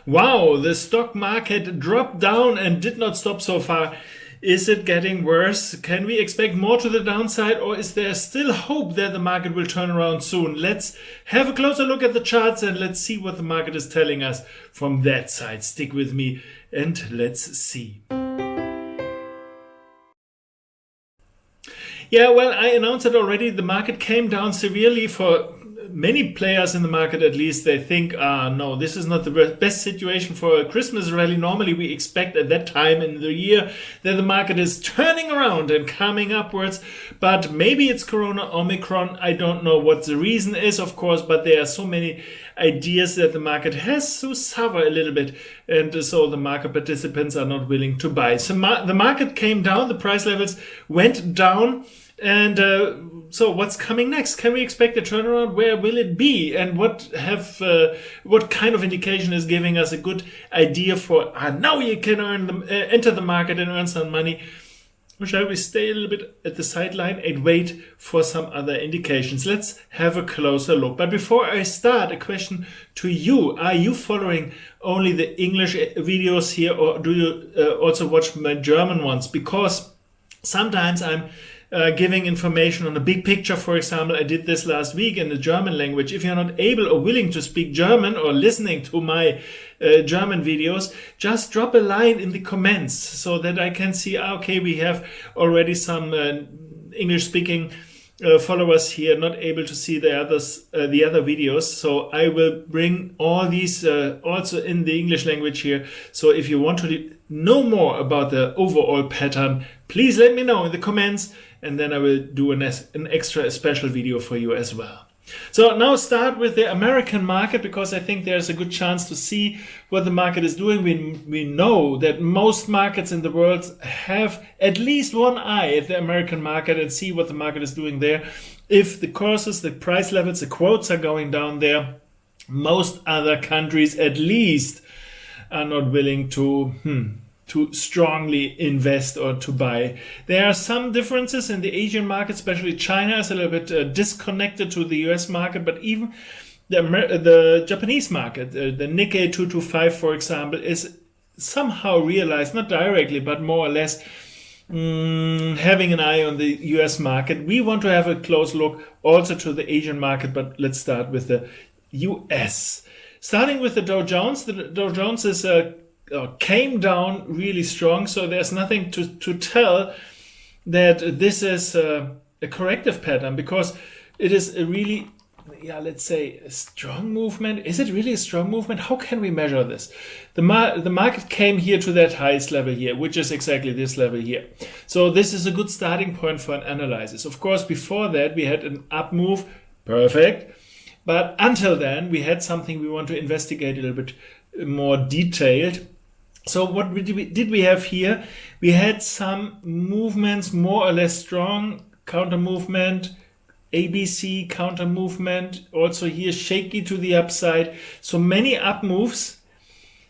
Wow, the stock market dropped down and did not stop so far. Is it getting worse? Can we expect more to the downside, or is there still hope that the market will turn around soon? Let's have a closer look at the charts and let's see what the market is telling us from that side. Stick with me and let's see. Yeah, well, I announced it already. The market came down severely for many players in the market. At least they think, no, this is not the best situation for a Christmas rally. Normally we expect at that time in the year that the market is turning around and coming upwards, but maybe it's Corona, Omicron. I don't know what the reason is, of course, but there are so many ideas that the market has to suffer a little bit, and so the market participants are not willing to buy. So the market came down, the price levels went down, and so what's coming next? Can we expect a turnaround? Where will it be? And what kind of indication is giving us a good idea for now you can enter the market and earn some money? Or shall we stay a little bit at the sideline and wait for some other indications? Let's have a closer look. But before I start, a question to you. Are you following only the English videos here, or do you also watch my German ones? Because sometimes I'm giving information on a big picture. For example, I did this last week in the German language. If you're not able or willing to speak German or listening to my German videos, just drop a line in the comments so that I can see, okay, we have already some English speaking followers here not able to see the other videos. So I will bring all these also in the English language here. So if you want to know more about the overall pattern, please let me know in the comments, and then I will do an extra special video for you as well. So now start with the American market, because I think there's a good chance to see what the market is doing. We know that most markets in the world have at least one eye at the American market and see what the market is doing there. If the courses, the price levels, the quotes are going down there, most other countries at least are not willing to strongly invest or to buy. There are some differences in the Asian market, especially China is a little bit disconnected to the US market, but even the Japanese market, the Nikkei 225, for example, is somehow realized, not directly, but more or less having an eye on the US market. We want to have a close look also to the Asian market, but let's start with the US. Starting with the Dow Jones. The Dow Jones is came down really strong, so there's nothing to tell that this is a corrective pattern, because it is a really, let's say, a strong movement. Is it really a strong movement? How can we measure this? The market came here to that highest level here, which is exactly this level here. So this is a good starting point for an analysis. Of course, before that we had an up move, perfect. But until then, we had something we want to investigate a little bit more detailed. So what did we have here? We had some movements, more or less strong, counter movement, ABC counter movement, also here shaky to the upside. So many up moves.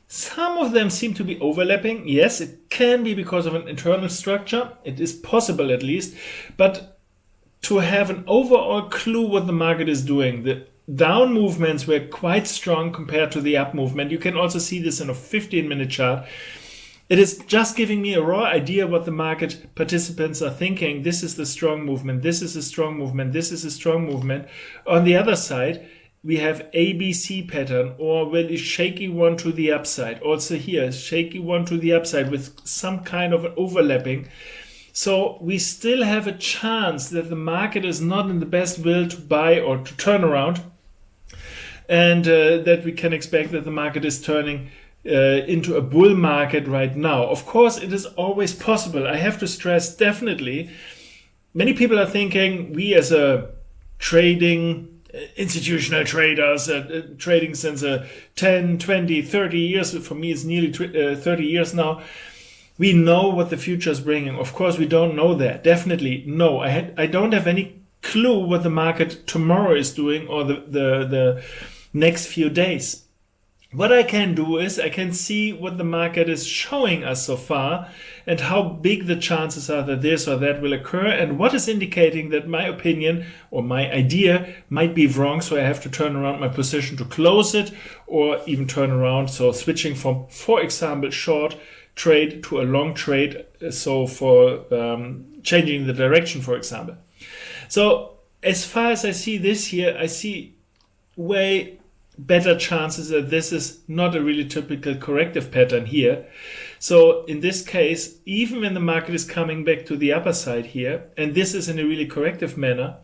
Some of them seem to be overlapping. Yes, it can be because of an internal structure. It is possible at least. But to have an overall clue what the market is doing, the down movements were quite strong compared to the up movement. You can also see this in a 15-minute chart. It is just giving me a raw idea what the market participants are thinking. This is the strong movement. This is a strong movement. This is a strong movement. On the other side, we have ABC pattern, or really shaky one to the upside. Also here, shaky one to the upside with some kind of an overlapping. So we still have a chance that the market is not in the best will to buy or to turn around, and that we can expect that the market is turning into a bull market right now. Of course, it is always possible. I have to stress, definitely, many people are thinking we as a trading institutional traders, trading since 10, 20, 30 years, for me it's nearly 30 years now, we know what the future is bringing. Of course, we don't know that. Definitely no. I don't have any clue what the market tomorrow is doing, or the next few days. What I can do is I can see what the market is showing us so far and how big the chances are that this or that will occur, and what is indicating that my opinion or my idea might be wrong, so I have to turn around my position to close it, or even turn around, so switching from, for example, short trade to a long trade, so for changing the direction, for example. So as far as I see this here, I see way better chances that this is not a really typical corrective pattern here. So in this case, even when the market is coming back to the upper side here, and this is in a really corrective manner,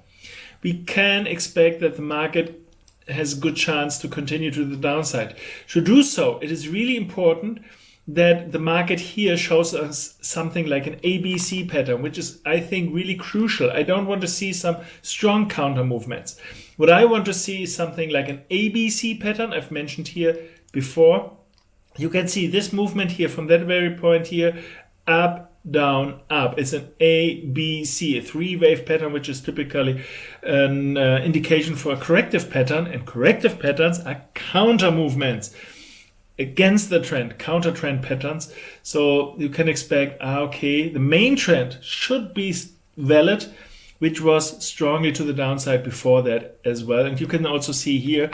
we can expect that the market has a good chance to continue to the downside. To do so, it is really important that the market here shows us something like an ABC pattern, which is, I think, really crucial. I don't want to see some strong counter movements. What I want to see is something like an ABC pattern I've mentioned here before. You can see this movement here from that very point here, up, down, up. It's an ABC, a three-wave pattern, which is typically an indication for a corrective pattern, and corrective patterns are counter movements against the trend, counter trend patterns. So you can expect, okay, the main trend should be valid, which was strongly to the downside before that as well. And you can also see here,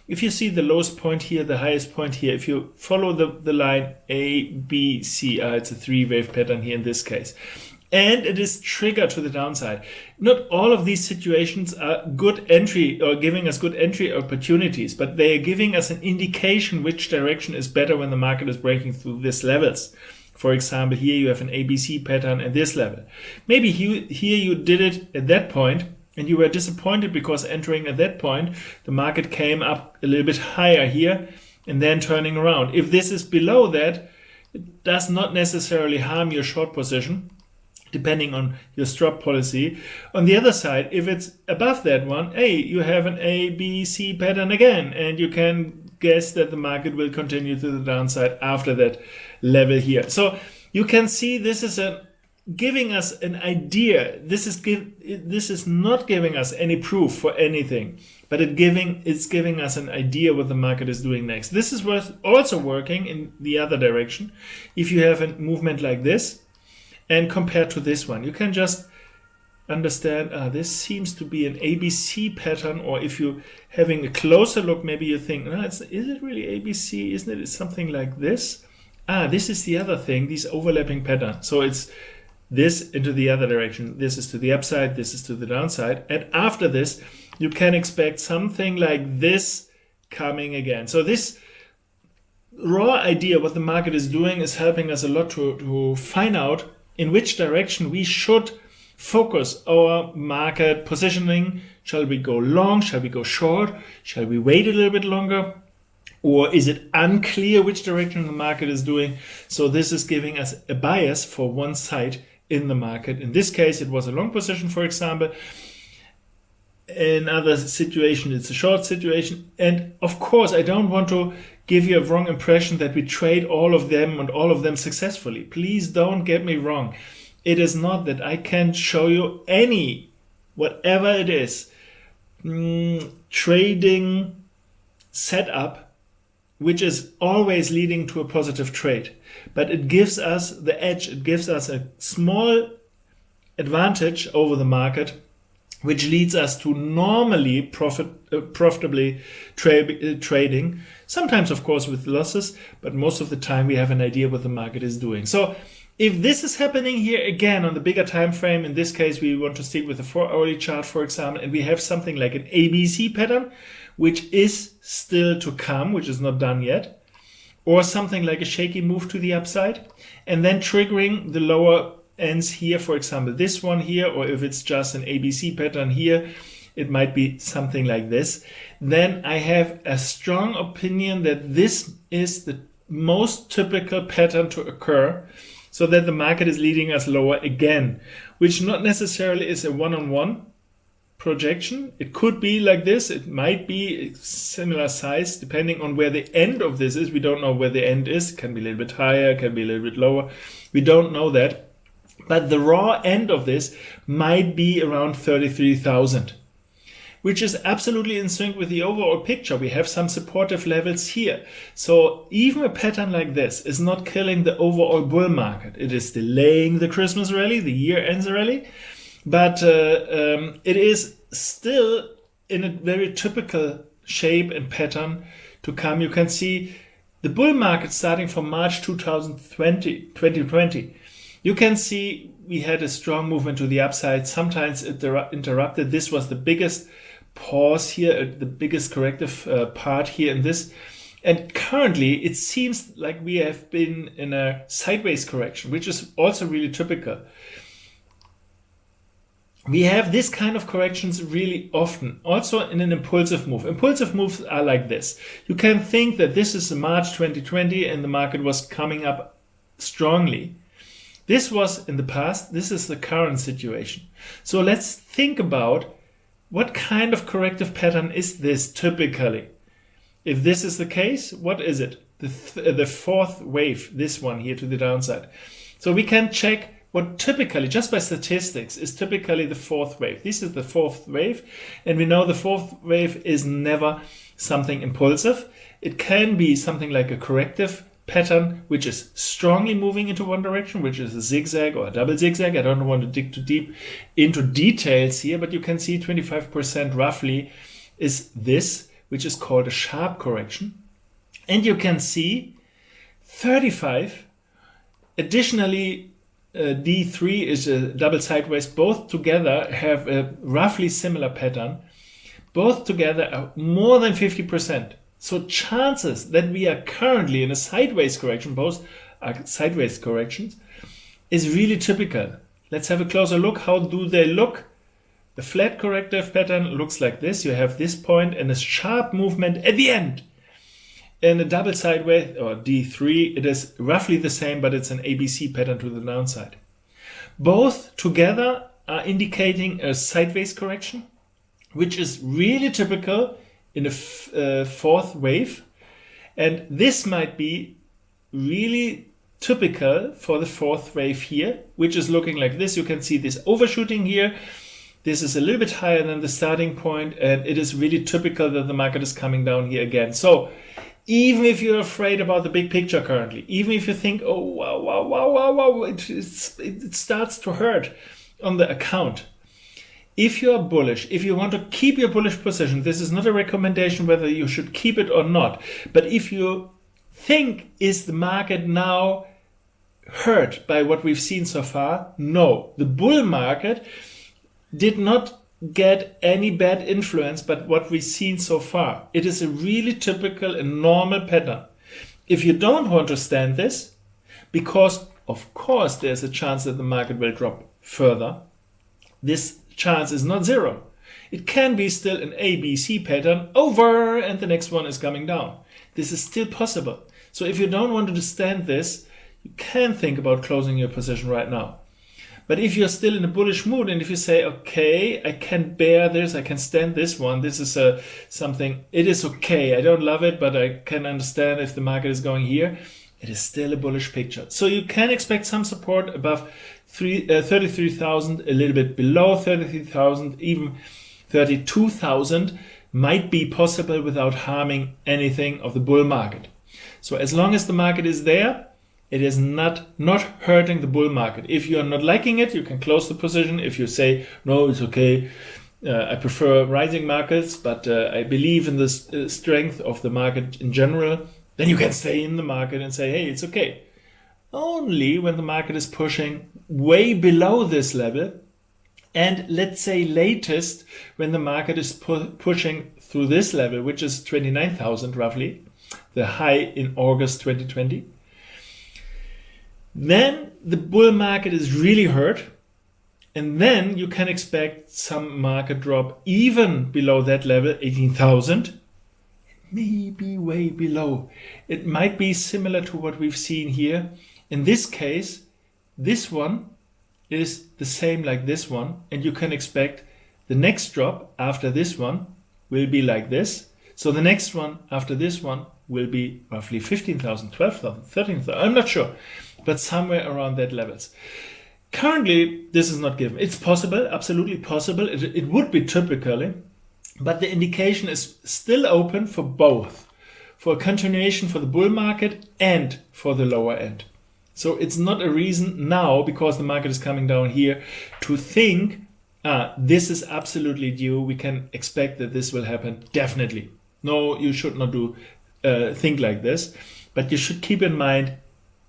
if you see the lowest point here, the highest point here, if you follow the line A, B, C, it's a three-wave pattern here in this case. And it is triggered to the downside. Not all of these situations are good entry or giving us good entry opportunities, but they are giving us an indication which direction is better when the market is breaking through these levels. For example, here you have an ABC pattern at this level. Maybe here you did it at that point and you were disappointed because entering at that point, the market came up a little bit higher here and then turning around. If this is below that, it does not necessarily harm your short position, depending on your stop policy. On the other side, if it's above that one, hey, you have an ABC pattern again, and you can guess that the market will continue to the downside after that level here. So you can see this is giving us an idea. This is not giving us any proof for anything, but it's giving us an idea what the market is doing next. This is also working in the other direction. If you have a movement like this, and compared to this one, you can just understand, this seems to be an ABC pattern, or if you're having a closer look, maybe you think, is it really ABC? Isn't it something like this? This is the other thing, these overlapping patterns. So it's this into the other direction. This is to the upside, this is to the downside. And after this, you can expect something like this coming again. So this raw idea, what the market is doing, is helping us a lot to find out in which direction we should focus our market positioning. Shall we go long? Shall we go short? Shall we wait a little bit longer? Or is it unclear which direction the market is doing? So this is giving us a bias for one side in the market. In this case, it was a long position, for example. In other situation, it's a short situation. And of course, I don't want to give you a wrong impression that we trade all of them and all of them successfully. Please don't get me wrong. It is not that I can show you any, whatever it is, trading setup, which is always leading to a positive trade. But it gives us the edge. It gives us a small advantage over the market, which leads us to normally profitably trading. Sometimes, of course, with losses, but most of the time we have an idea what the market is doing. So if this is happening here again on the bigger time frame, in this case, we want to stick with the 4-hourly chart, for example, and we have something like an ABC pattern, which is still to come, which is not done yet, or something like a shaky move to the upside, and then triggering the lower ends here, for example, this one here, or if it's just an ABC pattern here, it might be something like this. Then I have a strong opinion that this is the most typical pattern to occur, so that the market is leading us lower again, which not necessarily is a one-on-one projection. It could be like this. It might be similar size depending on where the end of this is. We don't know where the end is. It can be a little bit higher, it can be a little bit lower. We don't know that. But the raw end of this might be around 33,000, which is absolutely in sync with the overall picture. We have some supportive levels here. So even a pattern like this is not killing the overall bull market. It is delaying the Christmas rally, the year-end rally, but it is still in a very typical shape and pattern to come. You can see the bull market starting from March 2020. You can see we had a strong movement to the upside. Sometimes it interrupted. This was the biggest pause here, the biggest corrective part here in this. And currently it seems like we have been in a sideways correction, which is also really typical. We have this kind of corrections really often, also in an impulsive move. Impulsive moves are like this. You can think that this is March 2020 and the market was coming up strongly. This was in the past, this is the current situation. So let's think about what kind of corrective pattern is this typically. If this is the case, what is it? The fourth wave, this one here to the downside. So we can check what typically, just by statistics, is typically the fourth wave. This is the fourth wave, and we know the fourth wave is never something impulsive. It can be something like a corrective pattern, which is strongly moving into one direction, which is a zigzag or a double zigzag. I don't want to dig too deep into details here, but you can see 25% roughly is this, which is called a sharp correction. And you can see 35, additionally, D3 is a double sideways. Both together have a roughly similar pattern. Both together are more than 50%. So chances that we are currently in a sideways correction, both are sideways corrections, is really typical. Let's have a closer look. How do they look? The flat corrective pattern looks like this. You have this point and a sharp movement at the end. In a double sideways or D3, it is roughly the same, but it's an ABC pattern to the downside. Both together are indicating a sideways correction, which is really typical in a fourth wave. And this might be really typical for the fourth wave here, which is looking like this. You can see this overshooting here. This is a little bit higher than the starting point, and it is really typical that the market is coming down here again. So even if you're afraid about the big picture currently, even if you think, oh, wow, it starts to hurt on the account. If you're bullish, if you want to keep your bullish position, this is not a recommendation whether you should keep it or not. But if you think, is the market now hurt by what we've seen so far? No, the bull market did not get any bad influence but what we've seen so far. It is a really typical and normal pattern. If you don't want to stand this, because of course there's a chance that the market will drop further, this chance is not zero. It can be still an ABC pattern over and the next one is coming down. This is still possible. So if you don't want to stand this, you can think about closing your position right now. But if you're still in a bullish mood and if you say, okay, I can bear this, I can stand this one, this is something, it is okay. I don't love it, but I can understand if the market is going here. It is still a bullish picture. So you can expect some support above 33,000, a little bit below 33,000, even 32,000 might be possible without harming anything of the bull market. So as long as the market is there, it is not hurting the bull market. If you are not liking it, you can close the position. If you say, no, it's okay, I prefer rising markets, but I believe in the strength of the market in general, then you can stay in the market and say, hey, it's okay. Only when the market is pushing way below this level, and let's say latest when the market is pushing through this level, which is 29,000 roughly, the high in August 2020, then the bull market is really hurt, and then you can expect some market drop even below that level, 18,000, maybe way below. It might be similar to what we've seen here. In this case, this one is the same like this one, and you can expect the next drop after this one will be like this. So the next one after this one will be roughly 15,000, 12,000, 13,000, I'm not sure, but somewhere around that levels. Currently, this is not given. It's possible, absolutely possible. It would be typically but the indication is still open for both, for a continuation for the bull market and for the lower end. So it's not a reason now, because the market is coming down here, to think, this is absolutely due, we can expect that this will happen definitely. No, you should not think like this, but you should keep in mind,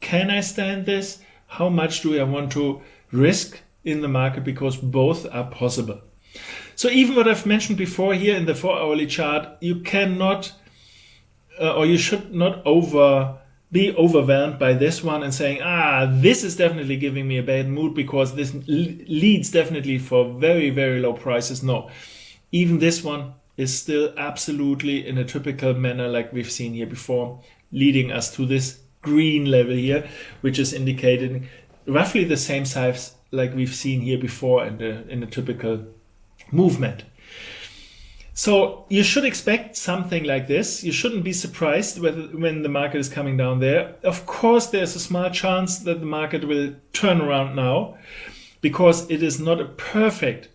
can I stand this? How much do I want to risk in the market? Because both are possible. So even what I've mentioned before here in the 4-hourly chart, you cannot or you should not be overwhelmed by this one and saying, this is definitely giving me a bad mood because this leads definitely for very, very low prices. No, even this one is still absolutely in a typical manner like we've seen here before, leading us to this green level here, which is indicating roughly the same size like we've seen here before in a typical movement. So you should expect something like this. You shouldn't be surprised when the market is coming down there. Of course, there's a small chance that the market will turn around now because it is not a perfect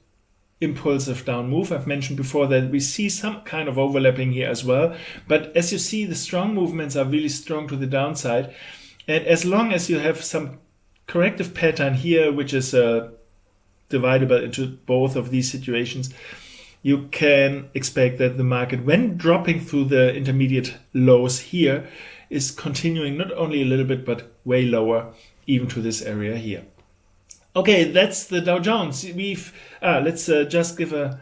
impulsive down move. I've mentioned before that we see some kind of overlapping here as well. But as you see, the strong movements are really strong to the downside. And as long as you have some corrective pattern here, which is dividable into both of these situations, you can expect that the market, when dropping through the intermediate lows here, is continuing not only a little bit, but way lower, even to this area here. Okay, that's the Dow Jones. Let's just give have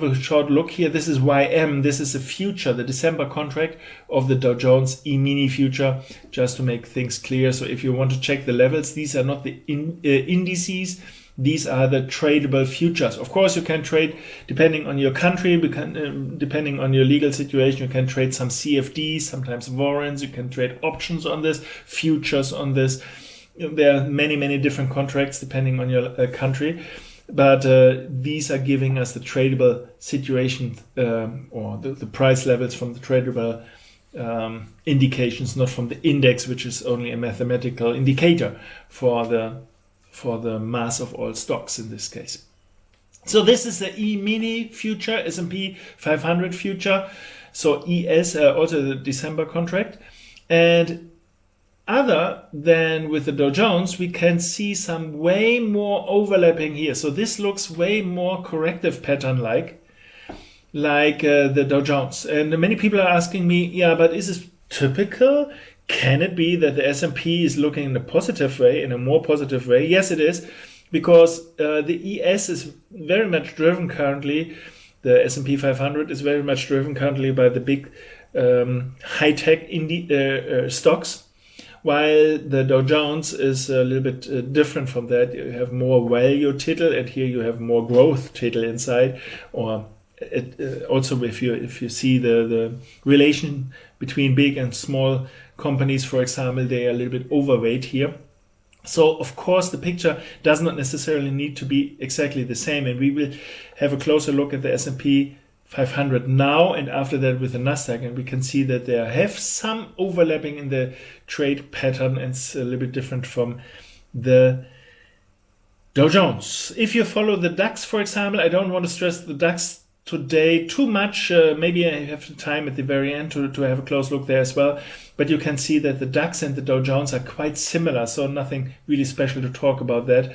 a short look here. This is YM. This is a future, the December contract of the Dow Jones E-mini future, just to make things clear. So if you want to check the levels, these are not the indices. These are the tradable futures. Of course, you can trade depending on your country, depending on your legal situation. You can trade some CFDs, sometimes warrants. You can trade options on this, futures on this. There are many, many different contracts depending on your country. But these are giving us the tradable situation or the price levels from the tradable indications, not from the index, which is only a mathematical indicator for the mass of all stocks in this case. So this is the E-mini future, S&P 500 future. So ES, also the December contract. And other than with the Dow Jones, we can see some way more overlapping here. So this looks way more corrective pattern like the Dow Jones. And many people are asking me, yeah, but is this typical? Can it be that the S&P is looking in a positive way, in a more positive way? Yes, it is, because the ES is very much driven currently, the S&P 500 is very much driven currently by the big high-tech stocks, while the Dow Jones is a little bit different from that. You have more value title, and here you have more growth title inside, or also if you see the relation between big and small companies, for example, they are a little bit overweight here. So of course the picture does not necessarily need to be exactly the same, and we will have a closer look at the S&P 500 now and after that with the Nasdaq, and we can see that there have some overlapping in the trade pattern, and it's a little bit different from the Dow Jones. If you follow the DAX, for example, I don't want to stress the DAX today too much. Maybe I have the time at the very end to have a close look there as well. But you can see that the DAX and the Dow Jones are quite similar, so nothing really special to talk about that.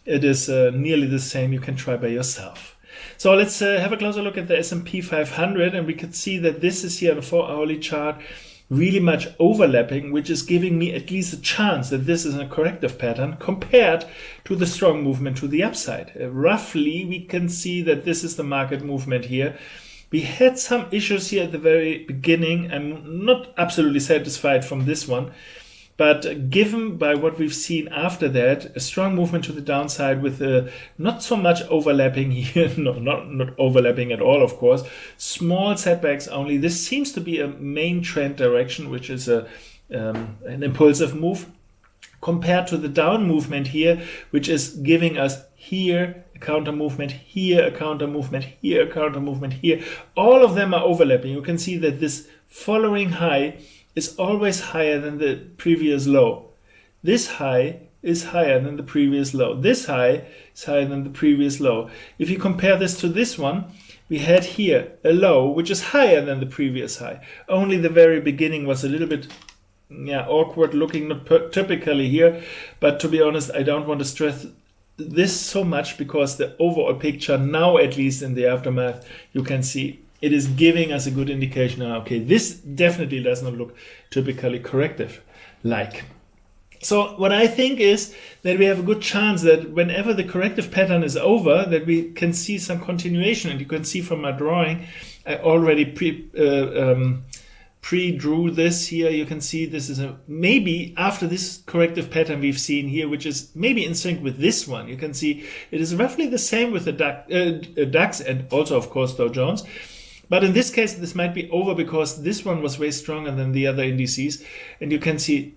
It is nearly the same. You can try by yourself. So let's have a closer look at the S&P 500, and we can see that this is here on a 4-hourly chart really much overlapping, which is giving me at least a chance that this is a corrective pattern compared to the strong movement to the upside. Roughly, we can see that this is the market movement here. We had some issues here at the very beginning. I'm not absolutely satisfied from this one, but given by what we've seen after that, a strong movement to the downside with not so much overlapping here, not overlapping at all, of course, small setbacks only. This seems to be a main trend direction, which is an impulsive move compared to the down movement here, which is giving us here a counter movement, here a counter movement, here a counter movement, here. All of them are overlapping. You can see that this following high is always higher than the previous low. This high is higher than the previous low. This high is higher than the previous low. If you compare this to this one, we had here a low which is higher than the previous high. Only the very beginning was a little bit awkward looking, not typically here. But to be honest, I don't want to stress this so much, because the overall picture now, at least in the aftermath, you can see it is giving us a good indication. Okay, this definitely does not look typically corrective like. So what I think is that we have a good chance that whenever the corrective pattern is over, that we can see some continuation. And you can see from my drawing, I already pre-drew this here. You can see this is maybe after this corrective pattern we've seen here, which is maybe in sync with this one. You can see it is roughly the same with the DAX and also, of course, Dow Jones. But in this case, this might be over because this one was way stronger than the other indices. And you can see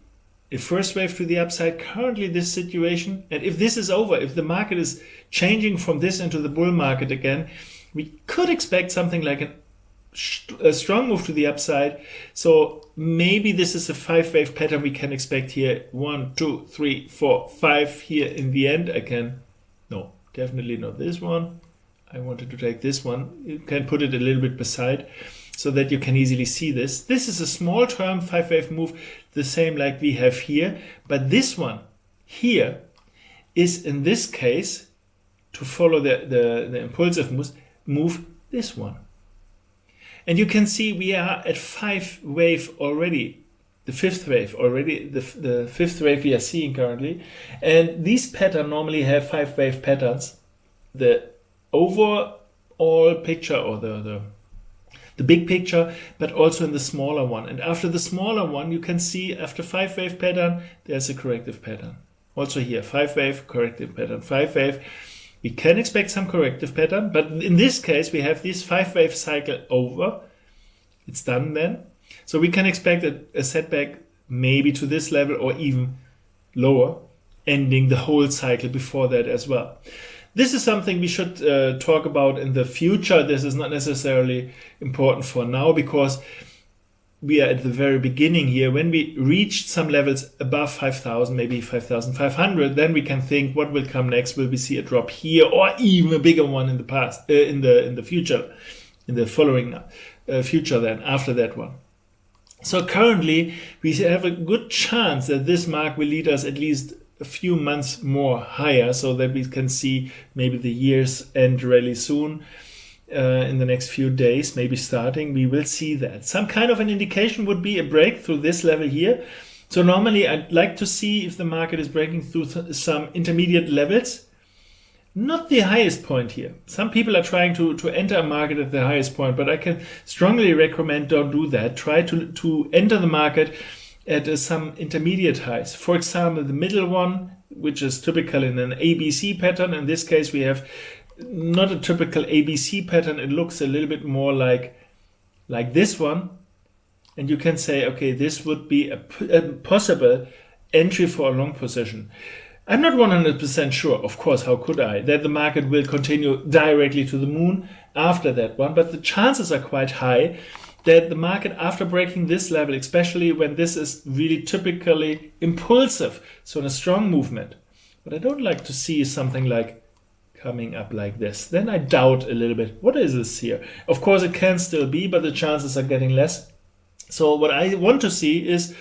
a first wave to the upside, currently this situation. And if this is over, if the market is changing from this into the bull market again, we could expect something like a strong move to the upside. So maybe this is a 5-wave pattern we can expect here. 1, 2, 3, 4, 5 here in the end. No, definitely not this one. I wanted to take this one. You can put it a little bit beside so that you can easily see this. This is a small term 5-wave move, the same like we have here. But this one here is, in this case, to follow the impulsive move, this one. And you can see we are at 5-wave already, the 5th wave already, the 5th wave we are seeing currently. And these patterns normally have 5-wave patterns. The overall picture, or the big picture, but also in the smaller one. And after the smaller one, you can see after 5-wave pattern, there's a corrective pattern. Also here, 5-wave, corrective pattern, 5-wave. We can expect some corrective pattern, but in this case, we have this 5-wave cycle over. It's done then. So we can expect a setback maybe to this level or even lower, ending the whole cycle before that as well. This is something we should talk about in the future. This is not necessarily important for now because we are at the very beginning here. When we reach some levels above 5,000, maybe 5,500, then we can think what will come next. Will we see a drop here or even a bigger one in the past, in the future, in the following future then after that one. So currently we have a good chance that this mark will lead us at least a few months more higher, so that we can see maybe the year's end rally soon. In the next few days, maybe starting, we will see that. Some kind of an indication would be a break through this level here. So normally I'd like to see if the market is breaking through some intermediate levels. Not the highest point here. Some people are trying to enter a market at the highest point, but I can strongly recommend don't do that. Try to enter the market at some intermediate highs. For example, the middle one, which is typical in an ABC pattern. In this case, we have not a typical ABC pattern. It looks a little bit more like this one. And you can say, okay, this would be a possible entry for a long position. I'm not 100% sure, of course, how could I, that the market will continue directly to the moon after that one. But the chances are quite high that the market, after breaking this level, especially when this is really typically impulsive, so in a strong movement, but I don't like to see something like coming up like this. Then I doubt a little bit, what is this here? Of course, it can still be, but the chances are getting less. So what I want to see is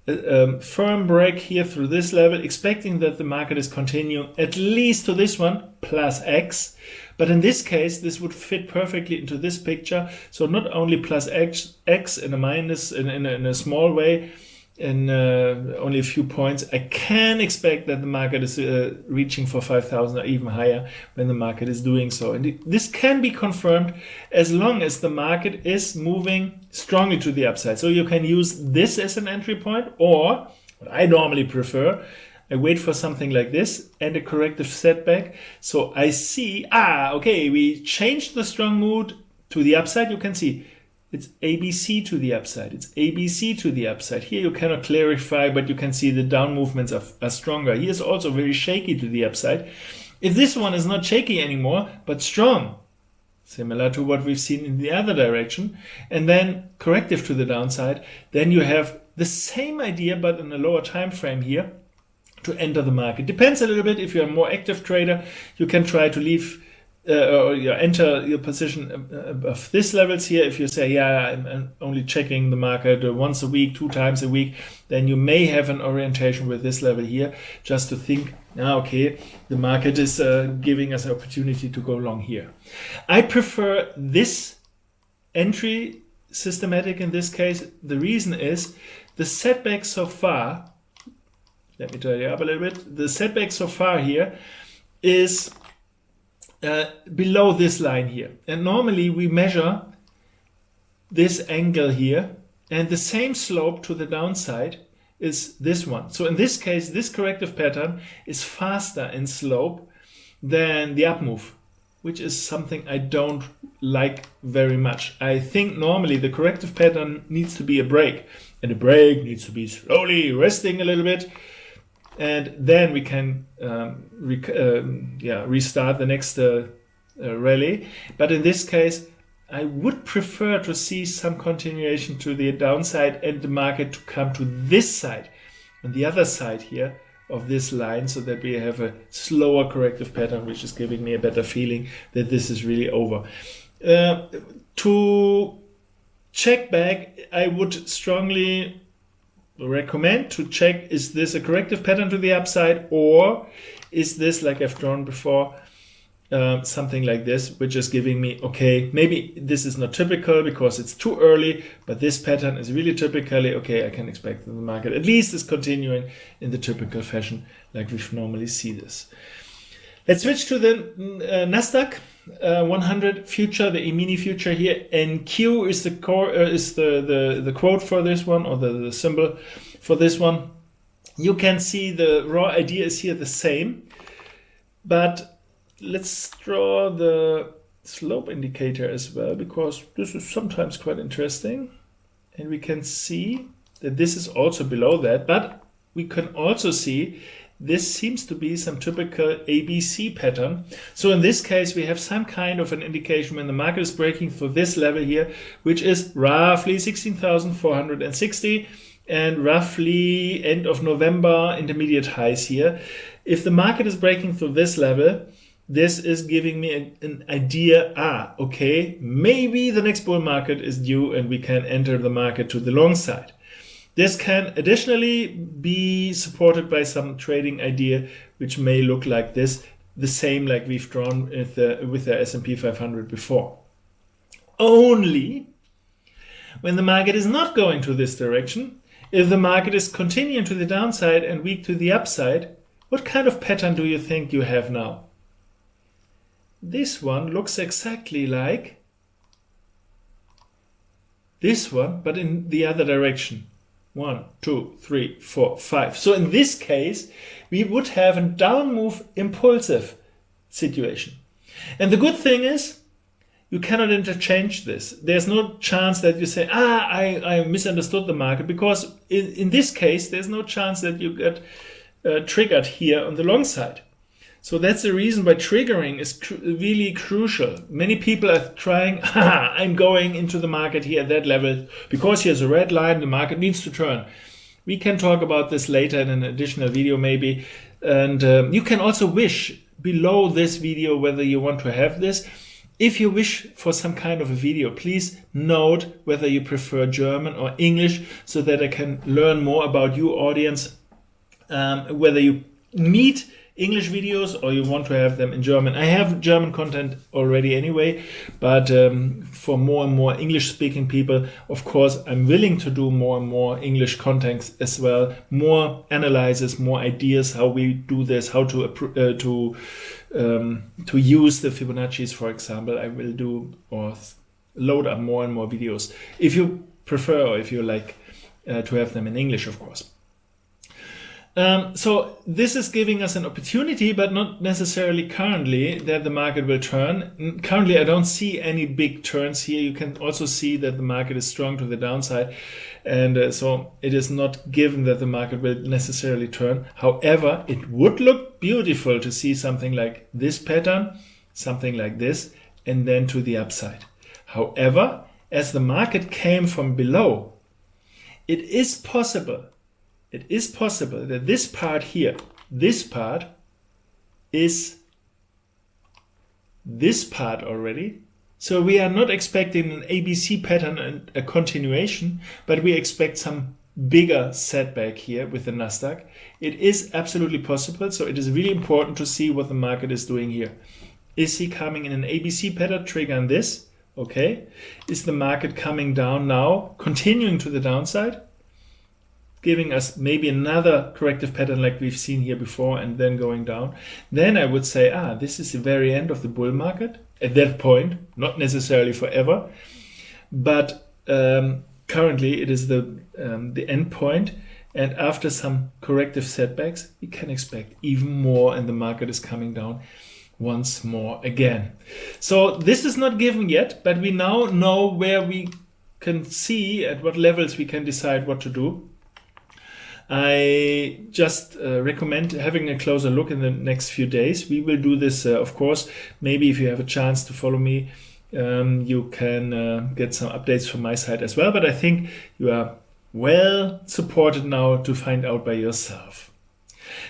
a firm break here through this level, expecting that the market is continuing at least to this one, plus X. But in this case, this would fit perfectly into this picture. So not only plus X in a minus, in a small way, in only a few points, I can expect that the market is reaching for 5,000 or even higher when the market is doing so. And this can be confirmed as long as the market is moving strongly to the upside. So you can use this as an entry point, or what I normally prefer, I wait for something like this and a corrective setback. So I see, okay, we changed the strong mood to the upside. You can see it's ABC to the upside. It's ABC to the upside. Here you cannot clarify, but you can see the down movements are stronger. Here's also very shaky to the upside. If this one is not shaky anymore, but strong, similar to what we've seen in the other direction, and then corrective to the downside, then you have the same idea, but in a lower time frame here. to enter the market. Depends a little bit. If you're a more active trader, you can try to leave or you enter your position above this levels here. If you say, yeah, I'm only checking the market once a week, 2 times a week, then you may have an orientation with this level here, just to think, okay, the market is giving us an opportunity to go long here. I prefer this entry systematic in this case. The reason is the setback so far, let me tidy up a little bit, the setback so far here is below this line here. And normally we measure this angle here, and the same slope to the downside is this one. So in this case, this corrective pattern is faster in slope than the up move, which is something I don't like very much. I think normally the corrective pattern needs to be a break, and the break needs to be slowly resting a little bit, and then we can restart the next rally. But in this case, I would prefer to see some continuation to the downside and the market to come to this side, on the other side here of this line, so that we have a slower corrective pattern, which is giving me a better feeling that this is really over. To check back, I would strongly recommend to check, is this a corrective pattern to the upside, or is this, like I've drawn before, something like this, which is giving me, okay, maybe this is not typical because it's too early, but this pattern is really typically, okay, I can expect that the market at least is continuing in the typical fashion like we normally see this. Let's switch to the Nasdaq 100 future, the E-mini future here. NQ is the core, is the quote for this one, or the symbol for this one. You can see the raw idea is here the same, but let's draw the slope indicator as well, because this is sometimes quite interesting. And we can see that this is also below that, but we can also see this seems to be some typical ABC pattern. So in this case, we have some kind of an indication when the market is breaking through this level here, which is roughly 16,460 and roughly end of November intermediate highs here. If the market is breaking through this level, this is giving me an idea, okay, maybe the next bull market is due and we can enter the market to the long side. This can additionally be supported by some trading idea, which may look like this, the same like we've drawn with the S&P 500 before. Only when the market is not going to this direction, if the market is continuing to the downside and weak to the upside, what kind of pattern do you think you have now? This one looks exactly like this one, but in the other direction. 1, 2, 3, 4, 5. So in this case, we would have a down move impulsive situation. And the good thing is, you cannot interchange this. There's no chance that you say, I misunderstood the market, because in this case, there's no chance that you get triggered here on the long side. So that's the reason why triggering is really crucial. Many people are trying, I'm going into the market here at that level because here's a red line, the market needs to turn. We can talk about this later in an additional video maybe. And you can also wish below this video whether you want to have this. If you wish for some kind of a video, please note whether you prefer German or English, so that I can learn more about your audience, whether you need English videos or you want to have them in German. I have German content already anyway, but for more and more English speaking people, of course, I'm willing to do more and more English content as well, more analysis, more ideas, how we do this, how to use the Fibonacci's, for example. I will do or load up more and more videos if you prefer, or if you like to have them in English, of course. So this is giving us an opportunity, but not necessarily currently that the market will turn. Currently, I don't see any big turns here. You can also see that the market is strong to the downside. And so it is not given that the market will necessarily turn. However, it would look beautiful to see something like this pattern, something like this, and then to the upside. However, as the market came from below, it is possible that this part here, this part is this part already. So we are not expecting an ABC pattern and a continuation, but we expect some bigger setback here with the Nasdaq. It is absolutely possible. So it is really important to see what the market is doing here. Is he coming in an ABC pattern, triggering this? Okay. Is the market coming down now, continuing to the downside, giving us maybe another corrective pattern like we've seen here before and then going down? Then I would say, this is the very end of the bull market at that point, not necessarily forever, but currently it is the end point. And after some corrective setbacks, we can expect even more, and the market is coming down once more again. So this is not given yet, but we now know where we can see at what levels we can decide what to do. I just recommend having a closer look in the next few days. We will do this, of course. Maybe if you have a chance to follow me, you can get some updates from my side as well. But I think you are well supported now to find out by yourself.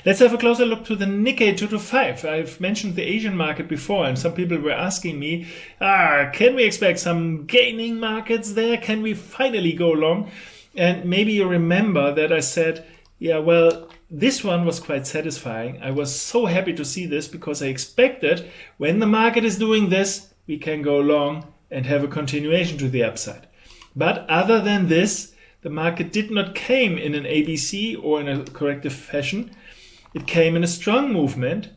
Let's have a closer look to the Nikkei 225. I've mentioned the Asian market before, and some people were asking me, can we expect some gaining markets there? Can we finally go long? And maybe you remember that I said, yeah, well, this one was quite satisfying. I was so happy to see this because I expected when the market is doing this, we can go long and have a continuation to the upside. But other than this, the market did not came in an ABC or in a corrective fashion. It came in a strong movement.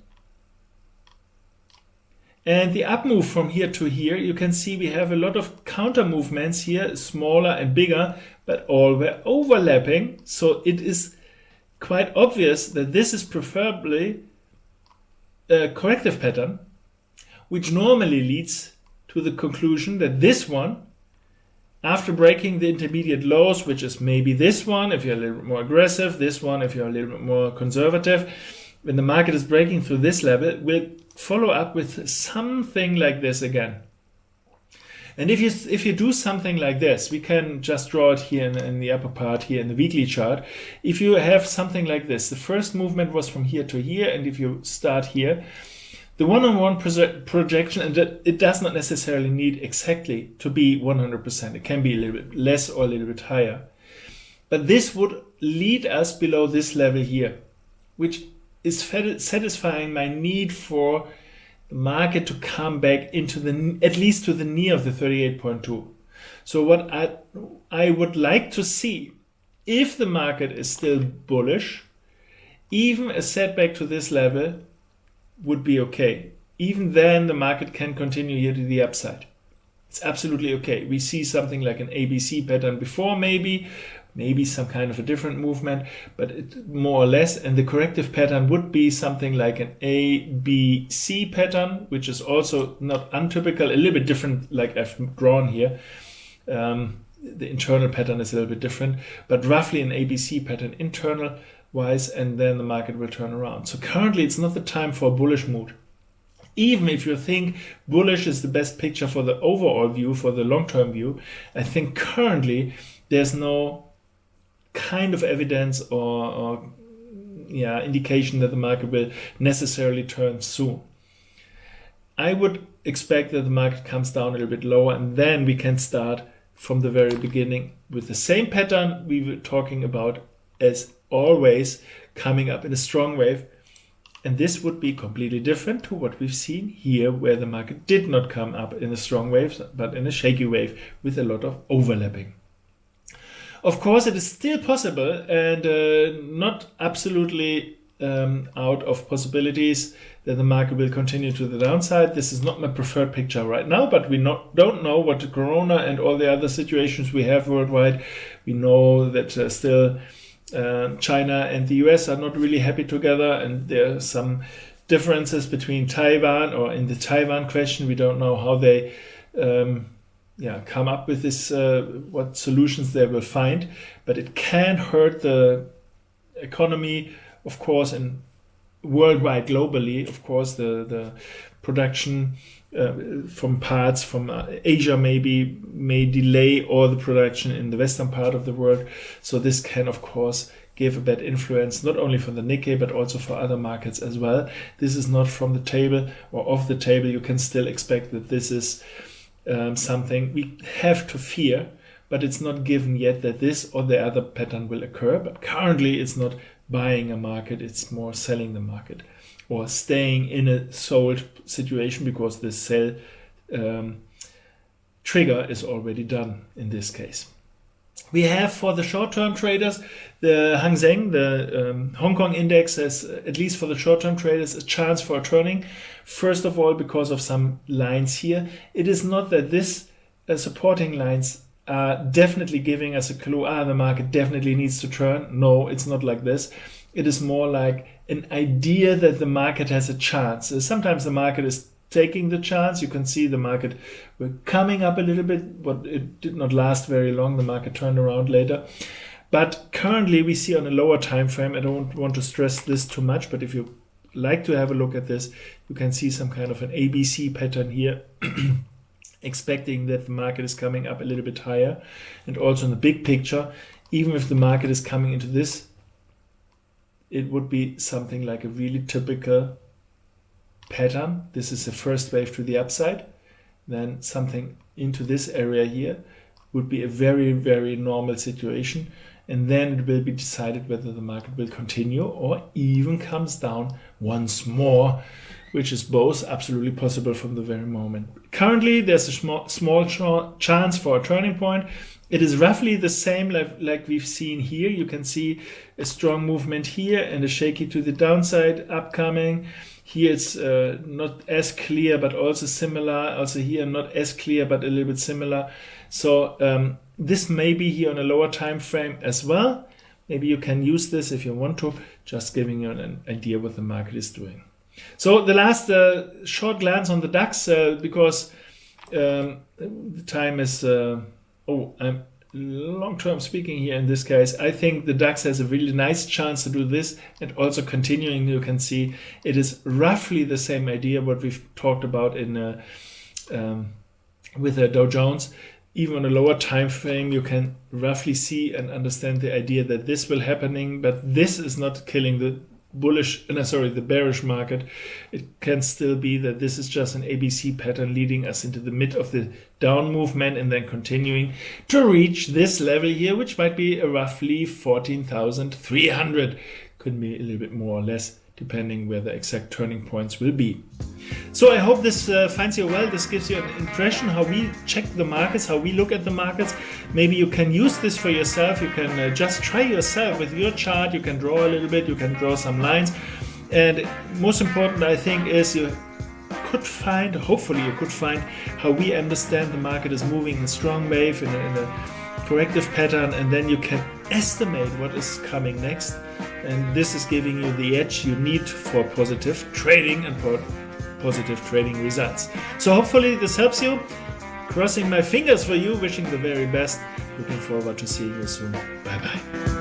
And the up move from here to here, you can see we have a lot of counter movements here, smaller and bigger, but all were overlapping. So it is quite obvious that this is preferably a corrective pattern, which normally leads to the conclusion that this one, after breaking the intermediate lows, which is maybe this one, if you're a little bit more aggressive, this one, if you're a little bit more conservative, when the market is breaking through this level, will follow up with something like this again. And if you do something like this, we can just draw it here in the upper part here in the weekly chart. If you have something like this, the first movement was from here to here, and if you start here, the one-on-one projection, and it does not necessarily need exactly to be 100%. It can be a little bit less or a little bit higher. But this would lead us below this level here, which is satisfying my need for the market to come back into at least to the near of the 38.2. So what I would like to see, if the market is still bullish, even a setback to this level would be okay. Even then the market can continue here to the upside. It's absolutely okay. We see something like an ABC pattern before, maybe some kind of a different movement, but more or less. And the corrective pattern would be something like an ABC pattern, which is also not untypical, a little bit different like I've drawn here. The internal pattern is a little bit different, but roughly an ABC pattern internal wise, and then the market will turn around. So currently it's not the time for a bullish mood. Even if you think bullish is the best picture for the overall view, for the long-term view, I think currently there's no kind of evidence or indication that the market will necessarily turn soon. I would expect that the market comes down a little bit lower, and then we can start from the very beginning with the same pattern we were talking about as always, coming up in a strong wave. And this would be completely different to what we've seen here, where the market did not come up in a strong wave, but in a shaky wave with a lot of overlapping. Of course, it is still possible and not absolutely out of possibilities that the market will continue to the downside. This is not my preferred picture right now, but we don't know what the corona and all the other situations we have worldwide. We know that still China and the US are not really happy together, and there are some differences between Taiwan, or in the Taiwan question, we don't know how they come up with this, what solutions they will find, but it can hurt the economy, of course, and worldwide, globally, of course, the production from parts from Asia may delay all the production in the western part of the world. So this can, of course, gave a bad influence, not only for the Nikkei, but also for other markets as well. This is not from the table or off the table. You can still expect that this is something we have to fear, but it's not given yet that this or the other pattern will occur. But currently it's not buying a market, it's more selling the market or staying in a sold situation because the sell trigger is already done in this case. We have for the short-term traders, the Hang Seng, the Hong Kong index has, at least for the short-term traders, a chance for a turning. First of all, because of some lines here. It is not that this supporting lines are definitely giving us a clue, the market definitely needs to turn. No, it's not like this. It is more like an idea that the market has a chance. Sometimes the market is taking the chance. You can see the market were coming up a little bit, but it did not last very long. The market turned around later. But currently we see on a lower time frame, I don't want to stress this too much, but if you like to have a look at this, you can see some kind of an ABC pattern here, expecting that the market is coming up a little bit higher. And also in the big picture, even if the market is coming into this, it would be something like a really typical pattern. This is the first wave to the upside. Then something into this area here would be a very, very normal situation. And then it will be decided whether the market will continue or even comes down once more, which is both absolutely possible from the very moment. Currently, there's a small chance for a turning point. It is roughly the same like we've seen here. You can see a strong movement here and a shaky to the downside upcoming. Here it's not as clear, but also similar. Also here, not as clear, but a little bit similar. So this may be here on a lower time frame as well. Maybe you can use this if you want to, just giving you an idea what the market is doing. So the last short glance on the DAX, because the time is, I'm long-term speaking here in this case. I think the DAX has a really nice chance to do this, and also continuing, you can see it is roughly the same idea what we've talked about in with the Dow Jones. Even on a lower time frame, you can roughly see and understand the idea that this will happening, but this is not killing the the bearish market. It can still be that this is just an ABC pattern leading us into the mid of the down movement and then continuing to reach this level here, which might be roughly 14,300. Could be a little bit more or less, depending where the exact turning points will be. So I hope this finds you well. This gives you an impression how we check the markets, how we look at the markets. Maybe you can use this for yourself. You can just try yourself with your chart. You can draw a little bit. You can draw some lines. And most important, I think, is you could find, hopefully you could find how we understand the market is moving in a strong wave, in a corrective pattern, and then you can estimate what is coming next. And this is giving you the edge you need for positive trading and positive trading results. So hopefully this helps you. Crossing my fingers for you, wishing the very best. Looking forward to seeing you soon. Bye bye.